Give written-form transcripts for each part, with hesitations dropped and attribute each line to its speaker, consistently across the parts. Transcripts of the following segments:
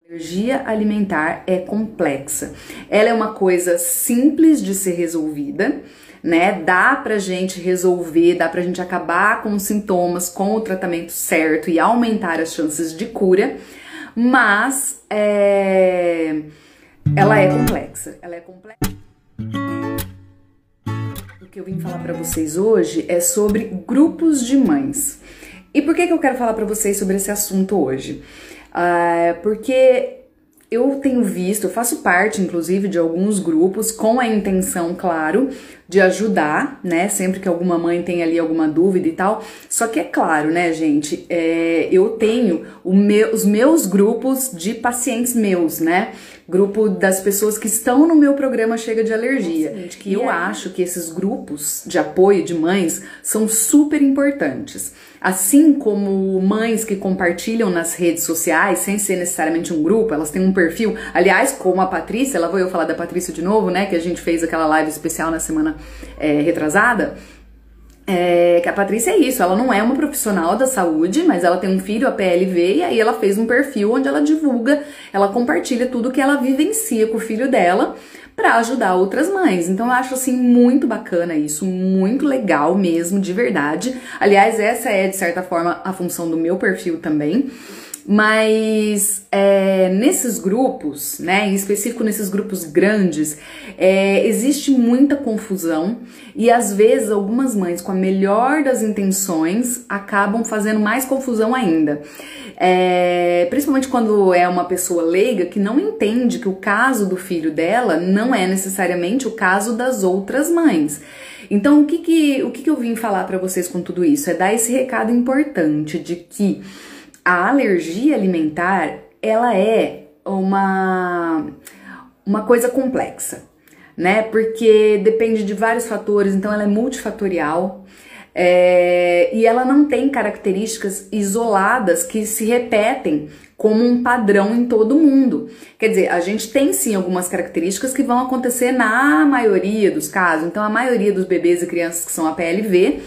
Speaker 1: Alergia alimentar é complexa. Ela é uma coisa simples de ser resolvida, né? Dá pra gente resolver, dá pra gente acabar com os sintomas com o tratamento certo e aumentar as chances de cura, mas ela é complexa. Ela é complexa. O que eu vim falar pra vocês hoje é sobre grupos de mães. E por que eu quero falar pra vocês sobre esse assunto hoje? Porque eu tenho visto, eu faço parte inclusive de alguns grupos com a intenção, claro, de ajudar, né, sempre que alguma mãe tem ali alguma dúvida e tal. Só que é claro, né, gente, eu tenho os meus grupos de pacientes meus, né, grupo das pessoas que estão no meu programa Chega de Alergia, que eu acho que esses grupos de apoio de mães são super importantes. Assim como mães que compartilham nas redes sociais, sem ser necessariamente um grupo, elas têm um perfil. Aliás, como a Patrícia, lá vou eu falar da Patrícia de novo, né, que a gente fez aquela live especial na semana retrasada. Que a Patrícia é isso, ela não é uma profissional da saúde, mas ela tem um filho, a PLV, e aí ela fez um perfil onde ela divulga, ela compartilha tudo que ela vivencia com o filho dela para ajudar outras mães. Então eu acho assim muito bacana isso, muito legal mesmo, de verdade. Aliás, essa é de certa forma a função do meu perfil também. Mas nesses grupos, né, em específico nesses grupos grandes, existe muita confusão e às vezes algumas mães com a melhor das intenções acabam fazendo mais confusão ainda. Principalmente quando é uma pessoa leiga que não entende que o caso do filho dela não é necessariamente o caso das outras mães. Então o que eu vim falar pra vocês com tudo isso? É dar esse recado importante de que a alergia alimentar, ela é uma coisa complexa, né? Porque depende de vários fatores, então ela é multifatorial e ela não tem características isoladas que se repetem como um padrão em todo mundo. Quer dizer, a gente tem sim algumas características que vão acontecer na maioria dos casos. Então a maioria dos bebês e crianças que são APLV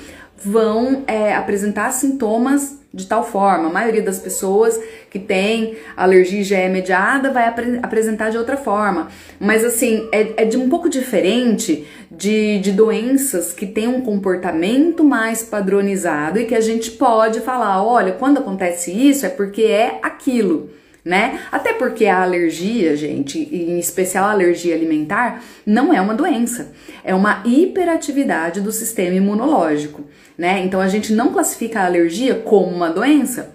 Speaker 1: vão apresentar sintomas de tal forma. A maioria das pessoas que tem alergia IgE mediada vai apresentar de outra forma. Mas assim, é de um pouco diferente de doenças que têm um comportamento mais padronizado e que a gente pode falar, olha, quando acontece isso é porque é aquilo, né? Até porque a alergia, gente, em especial a alergia alimentar, não é uma doença, é uma hiperatividade do sistema imunológico, né? Então a gente não classifica a alergia como uma doença.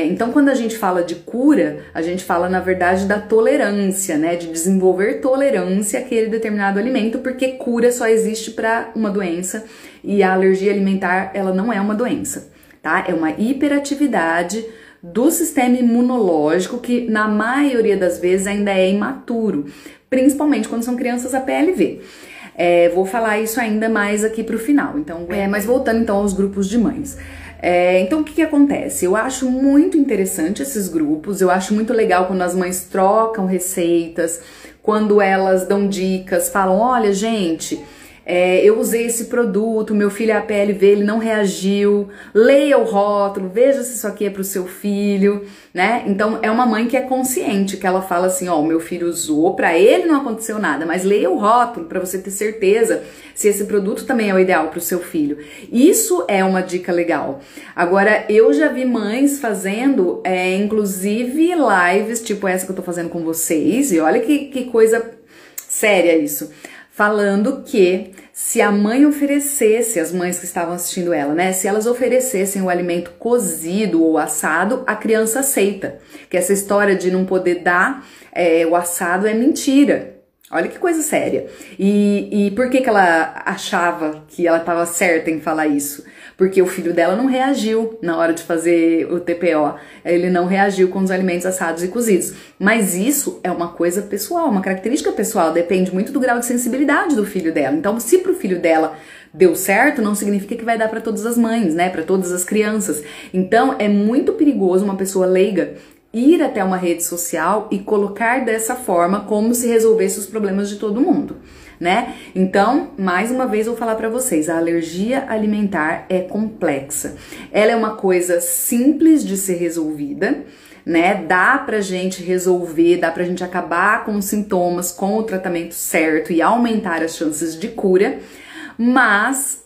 Speaker 1: Então quando a gente fala de cura, a gente fala na verdade da tolerância, né? De desenvolver tolerância àquele determinado alimento, porque cura só existe para uma doença e a alergia alimentar, ela não é uma doença, tá? É uma hiperatividade do sistema imunológico que na maioria das vezes ainda é imaturo, principalmente quando são crianças APLV. Vou falar isso ainda mais aqui pro final, então, mas voltando então aos grupos de mães. Então o que acontece? Eu acho muito interessante esses grupos, eu acho muito legal quando as mães trocam receitas, quando elas dão dicas, falam, olha gente, eu usei esse produto, meu filho é APLV, ele não reagiu, leia o rótulo, veja se isso aqui é pro seu filho, né? Então é uma mãe que é consciente, que ela fala assim, ó, o meu filho usou, pra ele não aconteceu nada, mas leia o rótulo pra você ter certeza se esse produto também é o ideal pro seu filho. Isso é uma dica legal. Agora, eu já vi mães fazendo, inclusive lives, tipo essa que eu tô fazendo com vocês, e olha que coisa séria isso. Falando que se a mãe oferecesse, as mães que estavam assistindo ela, né? Se elas oferecessem o alimento cozido ou assado, a criança aceita. Que essa história de não poder dar o assado é mentira. Olha que coisa séria. E por que ela achava que ela estava certa em falar isso? Porque o filho dela não reagiu na hora de fazer o TPO. Ele não reagiu com os alimentos assados e cozidos. Mas isso é uma coisa pessoal, uma característica pessoal. Depende muito do grau de sensibilidade do filho dela. Então, se pro filho dela deu certo, não significa que vai dar para todas as mães, né? Para todas as crianças. Então, é muito perigoso uma pessoa leiga ir até uma rede social e colocar dessa forma como se resolvesse os problemas de todo mundo, né? Então, mais uma vez vou falar para vocês, a alergia alimentar é complexa. Ela é uma coisa simples de ser resolvida, né? Dá pra gente resolver, dá pra gente acabar com os sintomas com o tratamento certo e aumentar as chances de cura, mas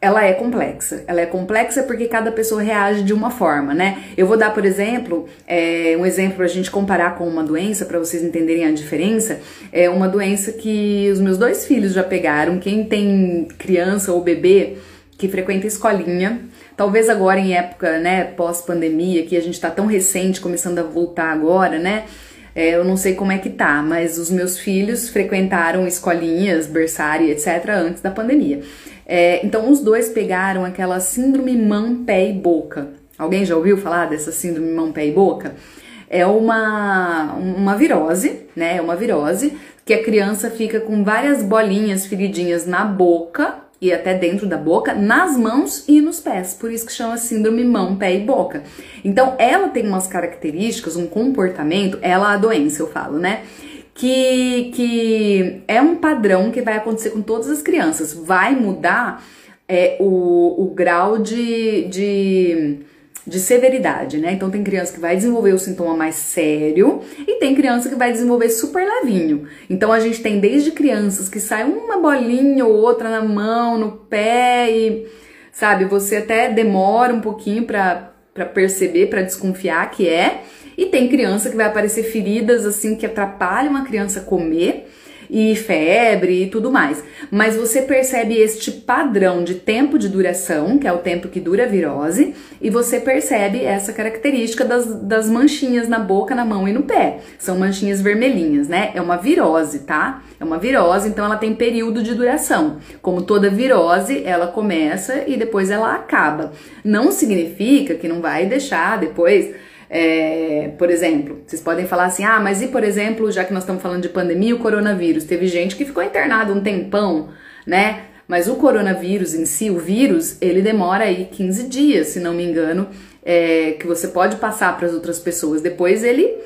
Speaker 1: ela é complexa. Ela é complexa porque cada pessoa reage de uma forma, né? Eu vou dar, por exemplo, um exemplo pra gente comparar com uma doença, pra vocês entenderem a diferença. É uma doença que os meus 2 filhos já pegaram. Quem tem criança ou bebê que frequenta escolinha, talvez agora em época, né, pós-pandemia, que a gente tá tão recente, começando a voltar agora, né? Eu não sei como é que tá, mas os meus filhos frequentaram escolinhas, berçário, etc., antes da pandemia. Então os 2 pegaram aquela síndrome mão, pé e boca. Alguém já ouviu falar dessa síndrome mão, pé e boca? É uma virose, né? É uma virose que a criança fica com várias bolinhas, feridinhas na boca e até dentro da boca, nas mãos e nos pés. Por isso que chama síndrome mão, pé e boca. Então ela tem umas características, um comportamento, a doença eu falo, né? Que é um padrão que vai acontecer com todas as crianças. Vai mudar o grau de severidade, né? Então tem criança que vai desenvolver o sintoma mais sério e tem criança que vai desenvolver super levinho. Então a gente tem desde crianças que sai uma bolinha ou outra na mão, no pé e, sabe, você até demora um pouquinho pra perceber, pra desconfiar que e tem criança que vai aparecer feridas assim que atrapalham a criança comer e febre e tudo mais. Mas você percebe este padrão de tempo de duração, que é o tempo que dura a virose, e você percebe essa característica das manchinhas na boca, na mão e no pé. São manchinhas vermelhinhas, né? É uma virose, tá? É uma virose, então ela tem período de duração. Como toda virose, ela começa e depois ela acaba. Não significa que não vai deixar depois... por exemplo, vocês podem falar assim, mas e por exemplo, já que nós estamos falando de pandemia, o coronavírus, teve gente que ficou internada um tempão, né? Mas o coronavírus em si, o vírus, ele demora aí 15 dias, se não me engano, que você pode passar para as outras pessoas. Depois ele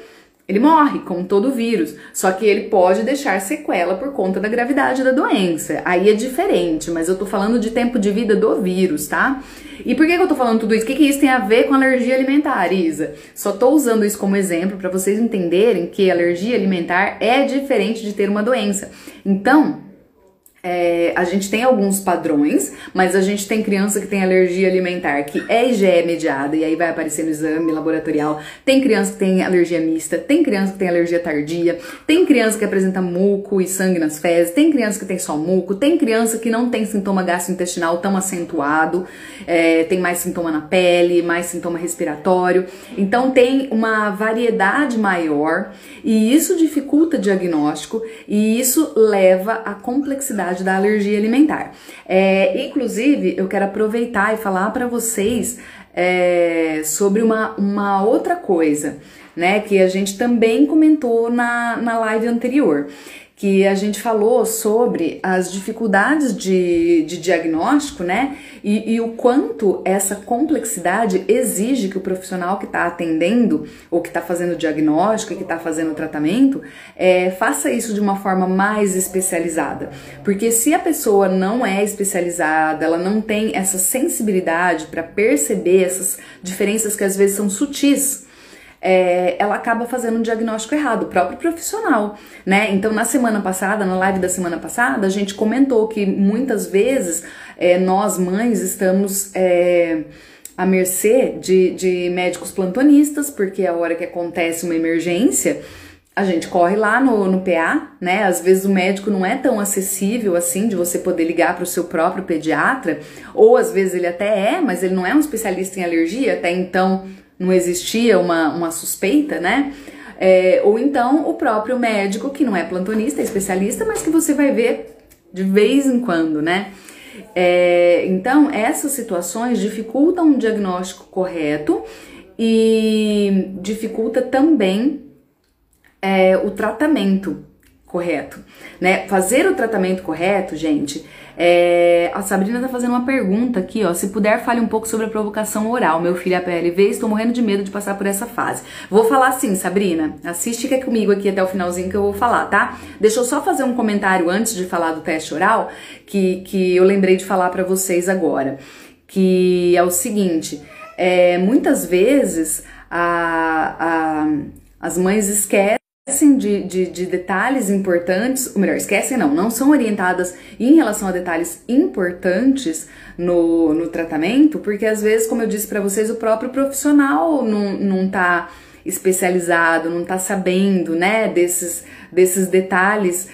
Speaker 1: morre, como todo vírus, só que ele pode deixar sequela por conta da gravidade da doença. Aí é diferente, mas eu tô falando de tempo de vida do vírus, tá? E por que eu tô falando tudo isso? O que isso tem a ver com alergia alimentar, Isa? Só tô usando isso como exemplo para vocês entenderem que alergia alimentar é diferente de ter uma doença. Então, a gente tem alguns padrões, mas a gente tem criança que tem alergia alimentar que IgE mediada, e aí vai aparecer no exame laboratorial. Tem criança que tem alergia mista, tem criança que tem alergia tardia, tem criança que apresenta muco e sangue nas fezes, tem criança que tem só muco, tem criança que não tem sintoma gastrointestinal tão acentuado, tem mais sintoma na pele, mais sintoma respiratório. Então tem uma variedade maior e isso dificulta o diagnóstico e isso leva à complexidade da alergia alimentar. Inclusive, eu quero aproveitar e falar para vocês sobre uma outra coisa, né, que a gente também comentou na live anterior, que a gente falou sobre as dificuldades de diagnóstico, né, e o quanto essa complexidade exige que o profissional que está atendendo, ou que está fazendo o diagnóstico e que está fazendo o tratamento, faça isso de uma forma mais especializada. Porque se a pessoa não é especializada, ela não tem essa sensibilidade para perceber essas diferenças que às vezes são sutis, ela acaba fazendo um diagnóstico errado, o próprio profissional, né? Então, na semana passada, na live da semana passada, a gente comentou que muitas vezes nós mães estamos à mercê de médicos plantonistas, porque a hora que acontece uma emergência, a gente corre lá no PA, né? Às vezes o médico não é tão acessível assim de você poder ligar para o seu próprio pediatra, ou às vezes ele até mas ele não é um especialista em alergia, até então não existia uma suspeita, né? Ou então o próprio médico, que não é plantonista, é especialista, mas que você vai ver de vez em quando, né? Então, essas situações dificultam o diagnóstico correto e dificulta também o tratamento correto, né? Fazer o tratamento correto, gente, a Sabrina tá fazendo uma pergunta aqui, ó, se puder fale um pouco sobre a provocação oral, meu filho é PLV, estou morrendo de medo de passar por essa fase. Vou falar sim, Sabrina, assiste comigo aqui até o finalzinho que eu vou falar, tá? Deixa eu só fazer um comentário antes de falar do teste oral, que eu lembrei de falar pra vocês agora, que é o seguinte, Muitas vezes as mães esquecem de detalhes importantes, ou melhor, esquecem não são orientadas em relação a detalhes importantes no tratamento, porque às vezes, como eu disse pra vocês, o próprio profissional não tá especializado, não tá sabendo, né, desses detalhes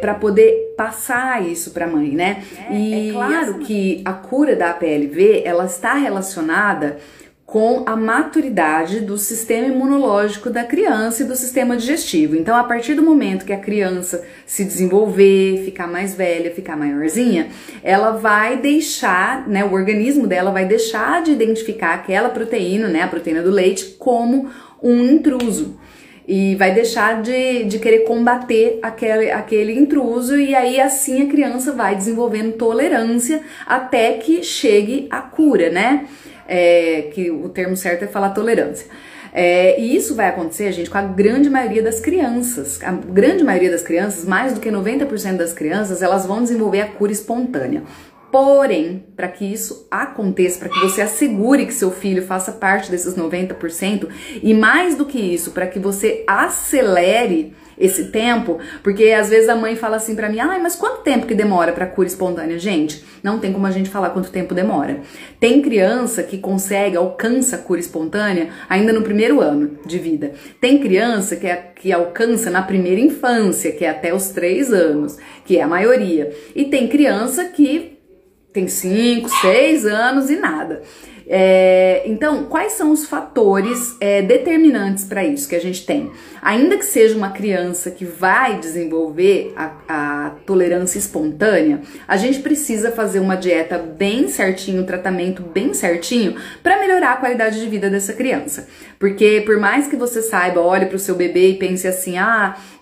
Speaker 1: para poder passar isso para a mãe, né? E é claro que a cura da APLV, ela está relacionada com a maturidade do sistema imunológico da criança e do sistema digestivo. Então, a partir do momento que a criança se desenvolver, ficar mais velha, ficar maiorzinha, ela vai deixar, né, o organismo dela vai deixar de identificar aquela proteína, né, a proteína do leite, como um intruso. E vai deixar de querer combater aquele intruso, e aí assim a criança vai desenvolvendo tolerância até que chegue a cura, né? Que o termo certo é falar tolerância. E isso vai acontecer, gente, com a grande maioria das crianças. A grande maioria das crianças, mais do que 90% das crianças, elas vão desenvolver a cura espontânea. Porém, para que isso aconteça, para que você assegure que seu filho faça parte desses 90%, e mais do que isso, para que você acelere esse tempo, porque às vezes a mãe fala assim pra mim, mas quanto tempo que demora pra cura espontânea? Gente, não tem como a gente falar quanto tempo demora. Tem criança que alcança a cura espontânea ainda no primeiro ano de vida. Tem criança que alcança na primeira infância, que é até os 3 anos, que é a maioria. E tem criança que tem 5, 6 anos e nada. Então, quais são os fatores determinantes para isso que a gente tem? Ainda que seja uma criança que vai desenvolver a tolerância espontânea, a gente precisa fazer uma dieta bem certinho, um tratamento bem certinho para melhorar a qualidade de vida dessa criança. Porque por mais que você saiba, olhe para o seu bebê e pense assim,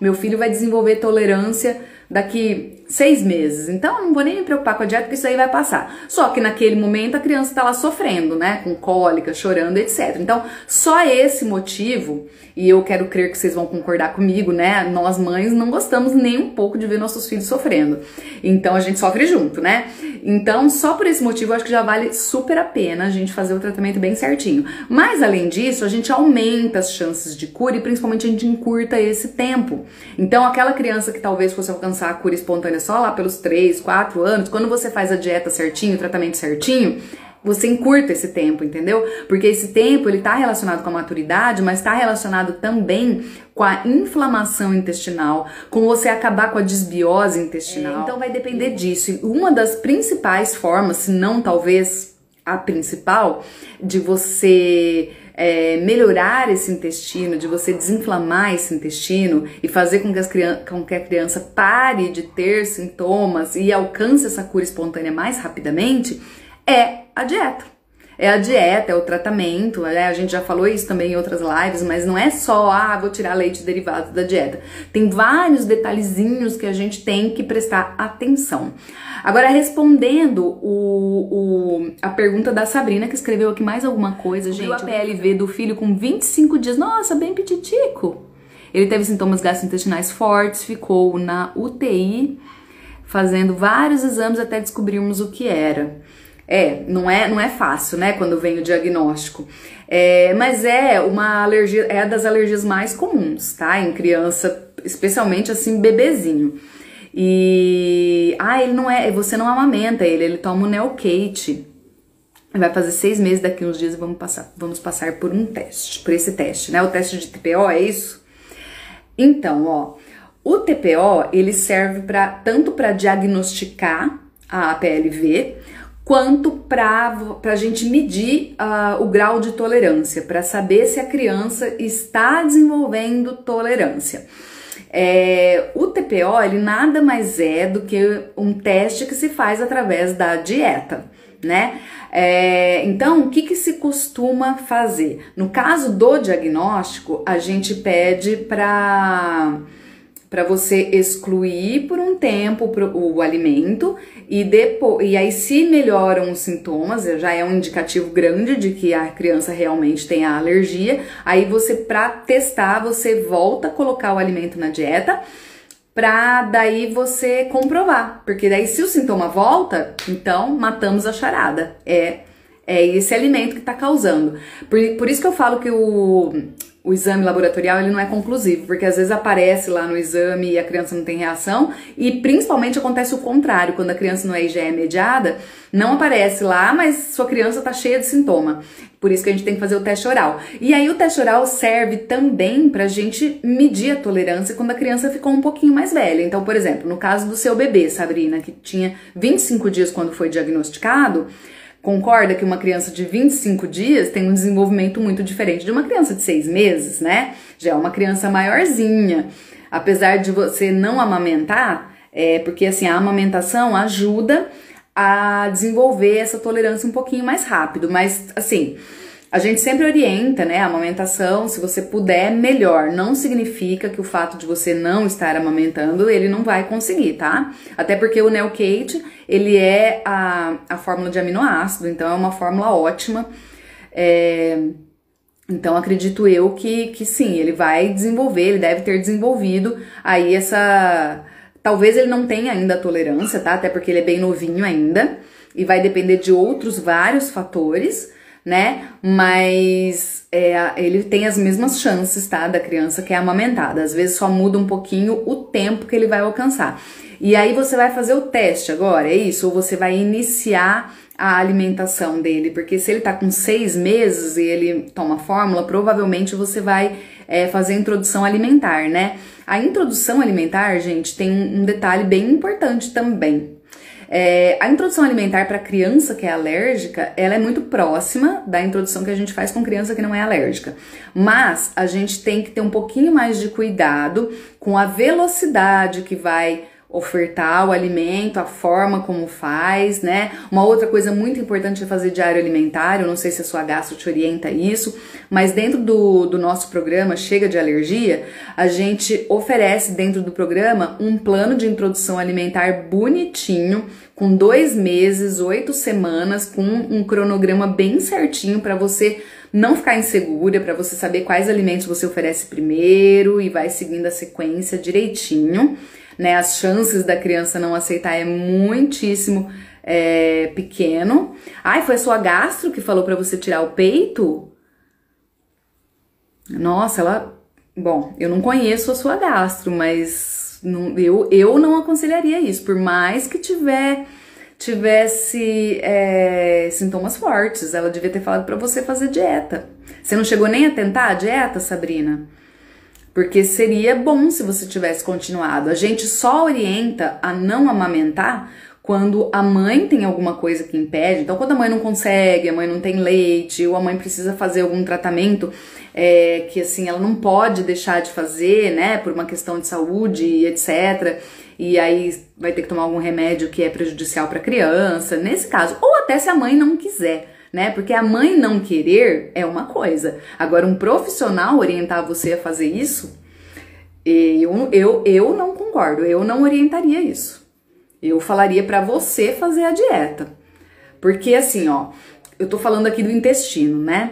Speaker 1: meu filho vai desenvolver tolerância daqui 6 meses, então eu não vou nem me preocupar com a dieta, porque isso aí vai passar. Só que naquele momento a criança tá lá sofrendo, né, com cólica, chorando, etc. Então, só esse motivo, e eu quero crer que vocês vão concordar comigo, né, nós mães não gostamos nem um pouco de ver nossos filhos sofrendo. Então a gente sofre junto, né? Então, só por esse motivo, eu acho que já vale super a pena a gente fazer o tratamento bem certinho. Mas, além disso, a gente aumenta as chances de cura e, principalmente, a gente encurta esse tempo. Então, aquela criança que talvez fosse alcançar a cura espontânea só lá pelos 3, 4 anos, quando você faz a dieta certinho, o tratamento certinho, você encurta esse tempo, entendeu? Porque esse tempo, ele tá relacionado com a maturidade, mas tá relacionado também com a inflamação intestinal, com você acabar com a desbiose intestinal. Então vai depender disso. E uma das principais formas, se não talvez a principal, de você melhorar esse intestino, de você desinflamar esse intestino e fazer com que a criança pare de ter sintomas e alcance essa cura espontânea mais rapidamente, é a dieta. É a dieta, é o tratamento, a gente já falou isso também em outras lives, mas não é só, vou tirar leite derivado da dieta. Tem vários detalhezinhos que a gente tem que prestar atenção. Agora, respondendo a pergunta da Sabrina, que escreveu aqui mais alguma coisa, gente. A PLV do filho com 25 dias, nossa, bem petitico. Ele teve sintomas gastrointestinais fortes, ficou na UTI, fazendo vários exames até descobrirmos o que era. Não é fácil, né, quando vem o diagnóstico. Mas é uma alergia, é das alergias mais comuns, tá? Em criança, especialmente assim, bebezinho. E, ele não você não amamenta ele toma o Neocate. Vai fazer 6 meses, daqui uns dias, e vamos passar por esse teste, né? O teste de TPO, é isso? Então, o TPO, ele serve tanto para diagnosticar a APLV, quanto para a gente medir o grau de tolerância, para saber se a criança está desenvolvendo tolerância. O TPO, ele nada mais é do que um teste que se faz através da dieta, né? Então, o que se costuma fazer? No caso do diagnóstico, a gente pede para você excluir por um tempo o alimento e aí, se melhoram os sintomas, já é um indicativo grande de que a criança realmente tem a alergia. Aí para testar, você volta a colocar o alimento na dieta pra daí você comprovar, porque daí se o sintoma volta, então matamos a charada. É é esse alimento que está causando. Por isso que eu falo que o exame laboratorial ele não é conclusivo, porque às vezes aparece lá no exame e a criança não tem reação, e principalmente acontece o contrário, quando a criança não é IgE mediada, não aparece lá, mas sua criança tá cheia de sintoma. Por isso que a gente tem que fazer o teste oral. E aí o teste oral serve também pra gente medir a tolerância quando a criança ficou um pouquinho mais velha. Então, por exemplo, no caso do seu bebê, Sabrina, que tinha 25 dias quando foi diagnosticado, concorda que uma criança de 25 dias tem um desenvolvimento muito diferente de uma criança de 6 meses, né? Já é uma criança maiorzinha. Apesar de você não amamentar, porque assim, a amamentação ajuda a desenvolver essa tolerância um pouquinho mais rápido. Mas assim, a gente sempre orienta, né, a amamentação, se você puder, melhor. Não significa que o fato de você não estar amamentando, ele não vai conseguir, tá? Até porque o Neocate, ele é a fórmula de aminoácido, então é uma fórmula ótima. Então acredito eu que sim, ele vai desenvolver, ele deve ter desenvolvido aí essa... Talvez ele não tenha ainda a tolerância, tá? Até porque ele é bem novinho ainda e vai depender de outros vários fatores, né? Mas ele tem as mesmas chances, tá? Da criança que é amamentada. Às vezes só muda um pouquinho o tempo que ele vai alcançar. E aí você vai fazer o teste agora, é isso? Ou você vai iniciar a alimentação dele? Porque se ele tá com 6 meses e ele toma fórmula, provavelmente você vai fazer a introdução alimentar, né? A introdução alimentar, gente, tem um detalhe bem importante também. A introdução alimentar para criança que é alérgica, ela é muito próxima da introdução que a gente faz com criança que não é alérgica. Mas a gente tem que ter um pouquinho mais de cuidado com a velocidade que vai ofertar o alimento, a forma como faz, né? Uma outra coisa muito importante é fazer diário alimentar. Eu não sei se a sua gastro te orienta isso, mas dentro do nosso programa Chega de Alergia, a gente oferece dentro do programa um plano de introdução alimentar bonitinho, com 2 meses, 8 semanas, com um cronograma bem certinho para você não ficar insegura, para você saber quais alimentos você oferece primeiro e vai seguindo a sequência direitinho. Né, as chances da criança não aceitar é muitíssimo pequeno. Ai, foi a sua gastro que falou pra você tirar o peito? Nossa, ela... Bom, eu não conheço a sua gastro, mas eu não aconselharia isso. Por mais que tivesse sintomas fortes, ela devia ter falado pra você fazer dieta. Você não chegou nem a tentar a dieta, Sabrina? Porque seria bom se você tivesse continuado. A gente só orienta a não amamentar quando a mãe tem alguma coisa que impede. Então, quando a mãe não consegue, a mãe não tem leite, ou a mãe precisa fazer algum tratamento que, assim, ela não pode deixar de fazer, né, por uma questão de saúde, etc. E aí vai ter que tomar algum remédio que é prejudicial para a criança, nesse caso. Ou até se a mãe não quiser, né? Porque a mãe não querer é uma coisa. Agora, um profissional orientar você a fazer isso, eu não concordo, eu não orientaria isso. Eu falaria pra você fazer a dieta. Porque assim, ó, eu tô falando aqui do intestino, né?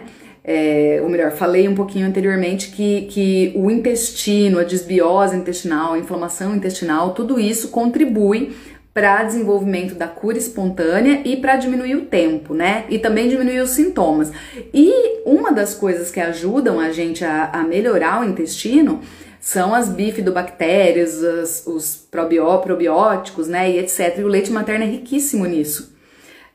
Speaker 1: Ou melhor, falei um pouquinho anteriormente que o intestino, a desbiose intestinal, a inflamação intestinal, tudo isso contribui para desenvolvimento da cura espontânea e para diminuir o tempo, né? E também diminuir os sintomas. E uma das coisas que ajudam a gente a melhorar o intestino são as bifidobactérias, os probióticos, né? E etc. E o leite materno é riquíssimo nisso.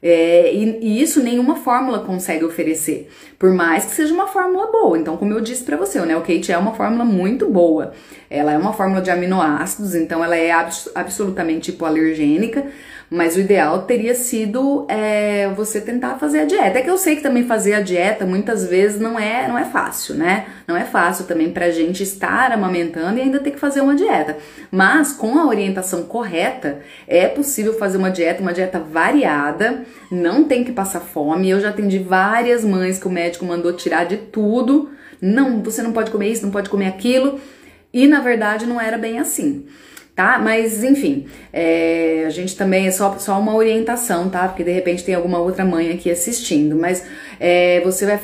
Speaker 1: E isso nenhuma fórmula consegue oferecer, por mais que seja uma fórmula boa. Então, como eu disse pra você, o Neocate é uma fórmula muito boa. Ela é uma fórmula de aminoácidos, então ela é absolutamente hipoalergênica, mas o ideal teria sido você tentar fazer a dieta. É que eu sei que também fazer a dieta muitas vezes não é fácil, né? Não é fácil também pra gente estar amamentando e ainda ter que fazer uma dieta. Mas com a orientação correta, é possível fazer uma dieta variada, não tem que passar fome. Eu já atendi várias mães que o médico mandou tirar de tudo. Não, você não pode comer isso, não pode comer aquilo. E na verdade não era bem assim, tá? Mas enfim, a gente também é só uma orientação, tá? Porque de repente tem alguma outra mãe aqui assistindo, mas você vai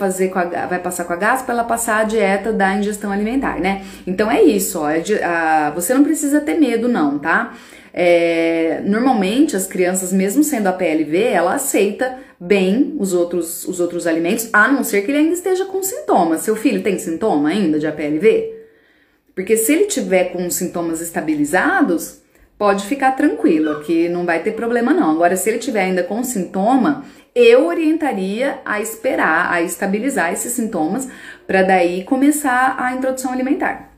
Speaker 1: vai passar com a Gas para ela passar a dieta da ingestão alimentar, né? Então é isso, ó, você não precisa ter medo não, tá? Normalmente as crianças, mesmo sendo a PLV, ela aceita bem os outros alimentos, a não ser que ele ainda esteja com sintomas. Seu filho tem sintoma ainda de APLV? Porque se ele tiver com sintomas estabilizados, pode ficar tranquilo, que não vai ter problema não. Agora, se ele tiver ainda com sintoma, eu orientaria a esperar, a estabilizar esses sintomas, para daí começar a introdução alimentar,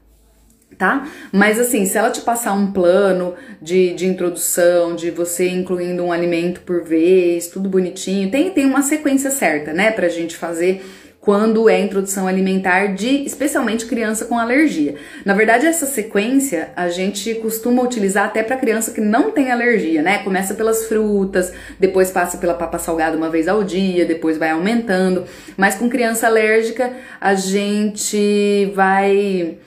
Speaker 1: tá? Mas assim, se ela te passar um plano de introdução, de você incluindo um alimento por vez, tudo bonitinho, tem uma sequência certa, né, pra gente fazer quando é introdução alimentar de, especialmente, criança com alergia. Na verdade, essa sequência a gente costuma utilizar até para criança que não tem alergia, né? Começa pelas frutas, depois passa pela papa salgada uma vez ao dia, depois vai aumentando. Mas com criança alérgica, a gente vai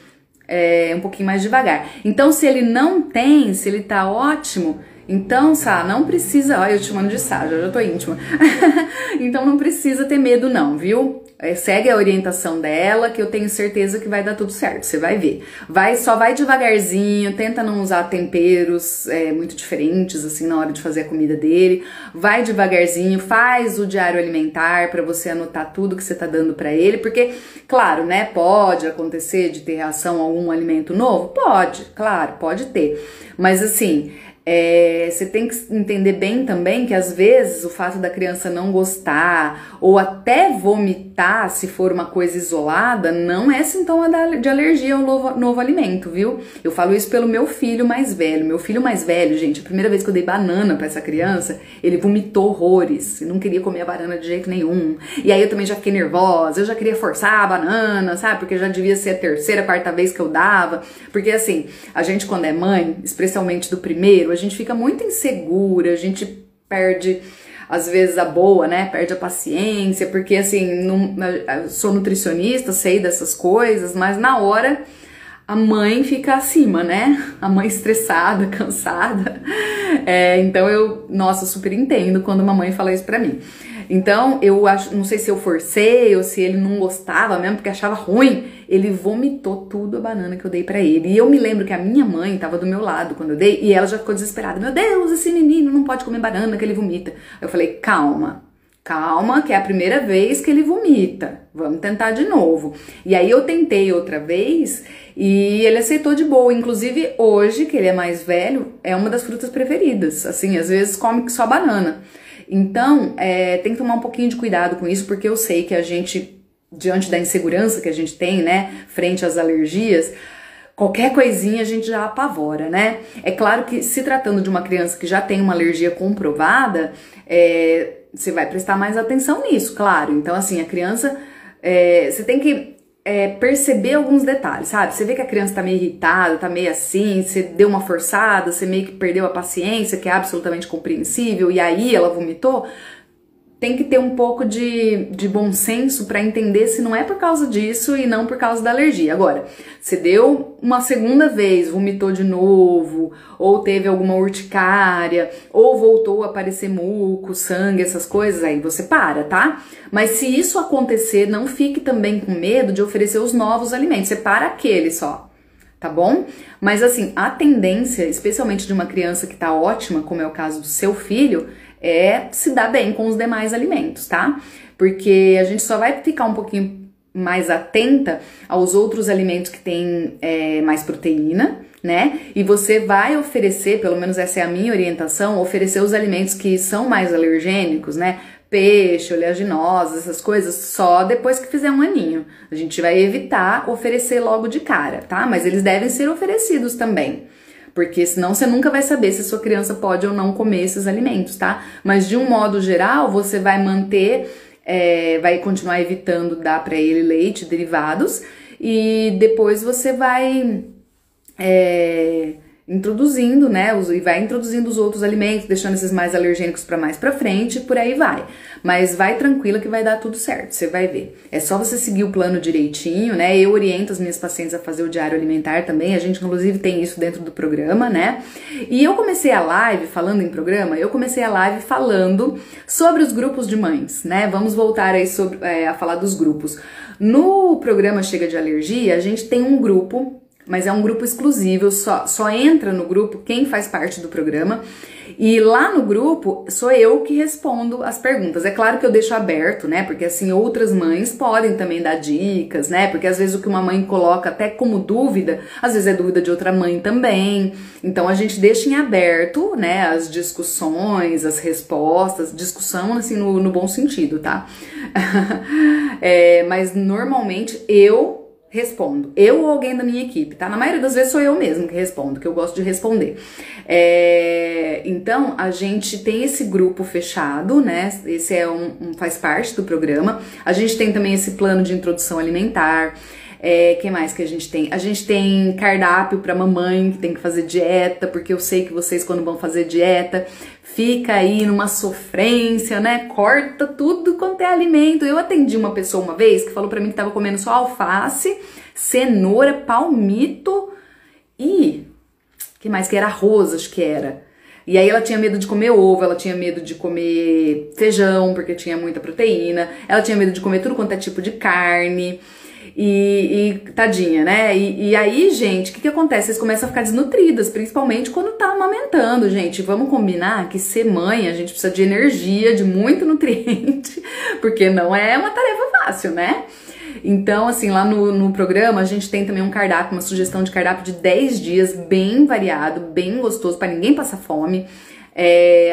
Speaker 1: um pouquinho mais devagar. Então, se ele não tem, se ele tá ótimo, então, Sá, não precisa... Olha, eu te chamando de Sá, já tô íntima. Então, não precisa ter medo não, viu? Segue a orientação dela, que eu tenho certeza que vai dar tudo certo, você vai ver. Só vai devagarzinho, tenta não usar temperos muito diferentes, assim, na hora de fazer a comida dele. Vai devagarzinho, faz o diário alimentar pra você anotar tudo que você tá dando pra ele, porque, claro, né, pode acontecer de ter reação a algum alimento novo? Pode, claro, pode ter. Mas, assim... você tem que entender bem também que às vezes o fato da criança não gostar ou até vomitar, se for uma coisa isolada, não é sintoma de alergia ao novo alimento, viu? Eu falo isso pelo meu filho mais velho. Meu filho mais velho, gente, a primeira vez que eu dei banana pra essa criança, ele vomitou horrores, não queria comer a banana de jeito nenhum. E aí eu também já fiquei nervosa, eu já queria forçar a banana, sabe? Porque já devia ser a terceira, quarta vez que eu dava. Porque assim, a gente quando é mãe, especialmente do primeiro, a gente fica muito insegura, a gente perde, às vezes, a boa, né? Perde a paciência, porque assim, eu sou nutricionista, sei dessas coisas, mas na hora a mãe fica acima, né? A mãe estressada, cansada. Então nossa, eu super entendo quando uma mãe fala isso pra mim. Então, não sei se eu forcei ou se ele não gostava mesmo, porque achava ruim. Ele vomitou tudo a banana que eu dei pra ele. E eu me lembro que a minha mãe tava do meu lado quando eu dei, e ela já ficou desesperada. Meu Deus, esse menino não pode comer banana que ele vomita. Eu falei, calma, que é a primeira vez que ele vomita. Vamos tentar de novo. E aí eu tentei outra vez e ele aceitou de boa. Inclusive hoje, que ele é mais velho, é uma das frutas preferidas. Assim, às vezes come só banana. Então, tem que tomar um pouquinho de cuidado com isso, porque eu sei que a gente, diante da insegurança que a gente tem, né, frente às alergias, qualquer coisinha a gente já apavora, né? É claro que se tratando de uma criança que já tem uma alergia comprovada, você vai prestar mais atenção nisso, claro. Então, assim, a criança, você tem que perceber alguns detalhes, sabe? Você vê que a criança tá meio irritada, tá meio assim, você deu uma forçada, você meio que perdeu a paciência, que é absolutamente compreensível, e aí ela vomitou. Tem que ter um pouco de bom senso para entender se não é por causa disso e não por causa da alergia. Agora, você deu uma segunda vez, vomitou de novo, ou teve alguma urticária, ou voltou a aparecer muco, sangue, essas coisas, aí você para, tá? Mas se isso acontecer, não fique também com medo de oferecer os novos alimentos, você para aquele só. Tá bom? Mas assim, a tendência, especialmente de uma criança que tá ótima, como é o caso do seu filho, se dar bem com os demais alimentos, tá? Porque a gente só vai ficar um pouquinho mais atenta aos outros alimentos que têm mais proteína, né? E você vai oferecer, pelo menos essa é a minha orientação, oferecer os alimentos que são mais alergênicos, né? Peixe, oleaginosas, essas coisas, só depois que fizer um aninho. A gente vai evitar oferecer logo de cara, tá? Mas eles devem ser oferecidos também. Porque senão você nunca vai saber se a sua criança pode ou não comer esses alimentos, tá? Mas de um modo geral, você vai manter, vai continuar evitando dar pra ele leite, derivados, e depois você vai introduzindo, né, e vai introduzindo os outros alimentos, deixando esses mais alergênicos para mais pra frente, por aí vai. Mas vai tranquila que vai dar tudo certo, você vai ver. É só você seguir o plano direitinho, né? Eu oriento as minhas pacientes a fazer o diário alimentar também, a gente inclusive tem isso dentro do programa, né? E eu comecei a live, falando em programa, eu comecei a live falando sobre os grupos de mães, né? Vamos voltar aí a falar dos grupos. No programa Chega de Alergia, a gente tem um grupo, mas é um grupo exclusivo, só entra no grupo quem faz parte do programa. E lá no grupo sou eu que respondo as perguntas. É claro que eu deixo aberto, né? Porque assim outras mães podem também dar dicas, né? Porque às vezes o que uma mãe coloca até como dúvida, às vezes é dúvida de outra mãe também. Então a gente deixa em aberto, né? As discussões, as respostas, discussão assim no bom sentido, tá? Mas normalmente eu respondo. Eu ou alguém da minha equipe, tá? Na maioria das vezes sou eu mesmo que respondo, que eu gosto de responder. Então, a gente tem esse grupo fechado, né? Esse faz parte do programa. A gente tem também esse plano de introdução alimentar. Que mais que a gente tem? A gente tem cardápio pra mamãe que tem que fazer dieta, porque eu sei que vocês quando vão fazer dieta fica aí numa sofrência, né? Corta tudo quanto é alimento. Eu atendi uma pessoa uma vez que falou pra mim que tava comendo só alface, cenoura, palmito e que mais que era arroz, acho que era. E aí ela tinha medo de comer ovo, ela tinha medo de comer feijão, porque tinha muita proteína, ela tinha medo de comer tudo quanto é tipo de carne. E tadinha, né? E aí, gente, o que acontece? Vocês começam a ficar desnutridas, principalmente quando tá amamentando, gente. Vamos combinar que ser mãe, a gente precisa de energia, de muito nutriente, porque não é uma tarefa fácil, né? Então, assim, lá no programa a gente tem também um cardápio, uma sugestão de cardápio de 10 dias, bem variado, bem gostoso, pra ninguém passar fome.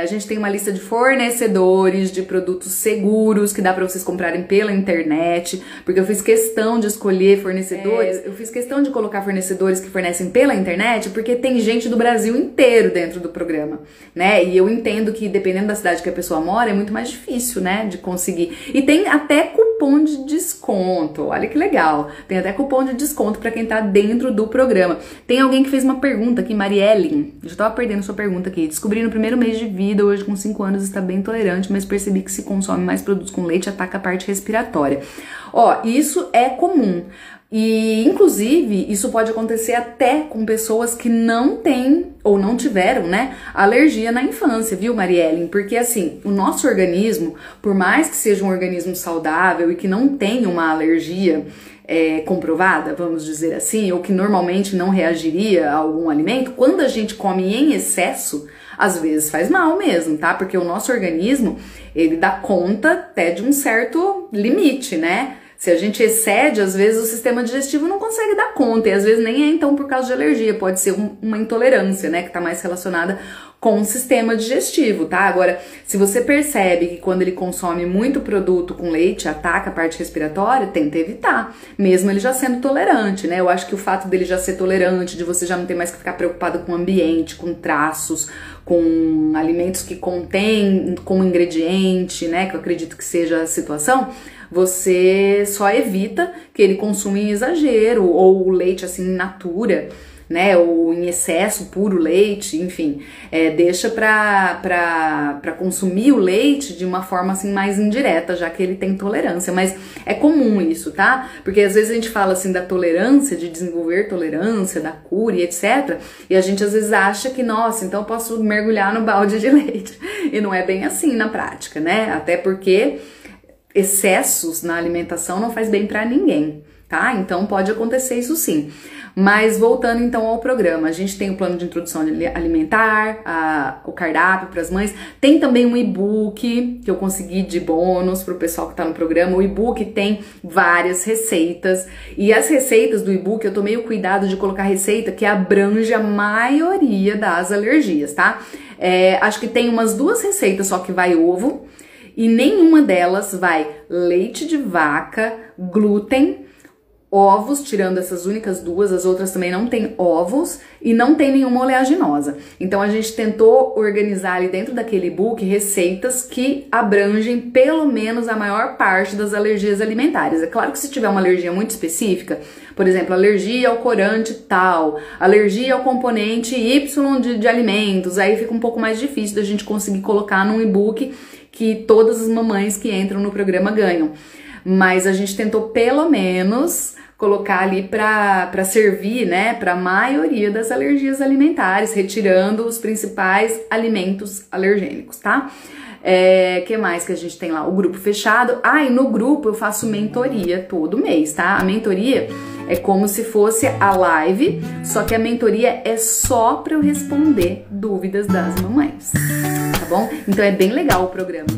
Speaker 1: A gente tem uma lista de fornecedores de produtos seguros que dá pra vocês comprarem pela internet, porque eu fiz questão de escolher fornecedores, eu fiz questão de colocar fornecedores que fornecem pela internet, porque tem gente do Brasil inteiro dentro do programa, né? E eu entendo que dependendo da cidade que a pessoa mora é muito mais difícil, né, de conseguir. E tem até cupom de desconto, olha que legal, tem até cupom de desconto pra quem tá dentro do programa. Tem alguém que fez uma pergunta aqui, Mariellen, eu já tava perdendo sua pergunta aqui, descobri no primeiro mês de vida, hoje com 5 anos, está bem tolerante, mas percebi que se consome mais produtos com leite, ataca a parte respiratória. Ó, isso é comum. E, inclusive, isso pode acontecer até com pessoas que não têm ou não tiveram, né, alergia na infância, viu, Mariellen? Porque, assim, o nosso organismo, por mais que seja um organismo saudável e que não tenha uma alergia comprovada, vamos dizer assim, ou que normalmente não reagiria a algum alimento, quando a gente come em excesso, às vezes faz mal mesmo, tá? Porque o nosso organismo, ele dá conta até de um certo limite, né? Se a gente excede, às vezes o sistema digestivo não consegue dar conta, e às vezes nem é então por causa de alergia, pode ser uma intolerância, né? Que tá mais relacionada com o sistema digestivo, tá? Agora, se você percebe que quando ele consome muito produto com leite, ataca a parte respiratória, tenta evitar, mesmo ele já sendo tolerante, né? Eu acho que o fato dele já ser tolerante, de você já não ter mais que ficar preocupado com o ambiente, com traços, com alimentos que contêm como ingrediente, né? Que eu acredito que seja a situação, você só evita que ele consuma em exagero, ou o leite assim in natura, né, ou em excesso, puro leite, enfim, deixa pra consumir o leite de uma forma assim mais indireta, já que ele tem tolerância, mas é comum isso, tá? Porque às vezes a gente fala assim da tolerância, de desenvolver tolerância, da cura e etc, e a gente às vezes acha que, nossa, então eu posso mergulhar no balde de leite, e não é bem assim na prática, né? Até porque excessos na alimentação não faz bem pra ninguém, tá? Então pode acontecer isso sim. Mas voltando então ao programa, a gente tem o plano de introdução alimentar, o cardápio para as mães, tem também um e-book que eu consegui de bônus para o pessoal que tá no programa. O e-book tem várias receitas, e as receitas do e-book eu tomei o cuidado de colocar receita que abrange a maioria das alergias, tá? Acho que tem umas 2 receitas só que vai ovo, e nenhuma delas vai leite de vaca, glúten ovos, tirando essas únicas duas, as outras também não tem ovos e não tem nenhuma oleaginosa. Então a gente tentou organizar ali dentro daquele e-book receitas que abrangem pelo menos a maior parte das alergias alimentares. É claro que se tiver uma alergia muito específica, por exemplo, alergia ao corante tal, alergia ao componente Y de alimentos, aí fica um pouco mais difícil da gente conseguir colocar num e-book que todas as mamães que entram no programa ganham. Mas a gente tentou pelo menos colocar ali para servir, né, para a maioria das alergias alimentares, retirando os principais alimentos alergênicos, tá? Que mais que a gente tem lá? O grupo fechado. E no grupo eu faço mentoria todo mês, tá? A mentoria é como se fosse a live, só que a mentoria é só para eu responder dúvidas das mamães, tá bom? Então é bem legal o programa.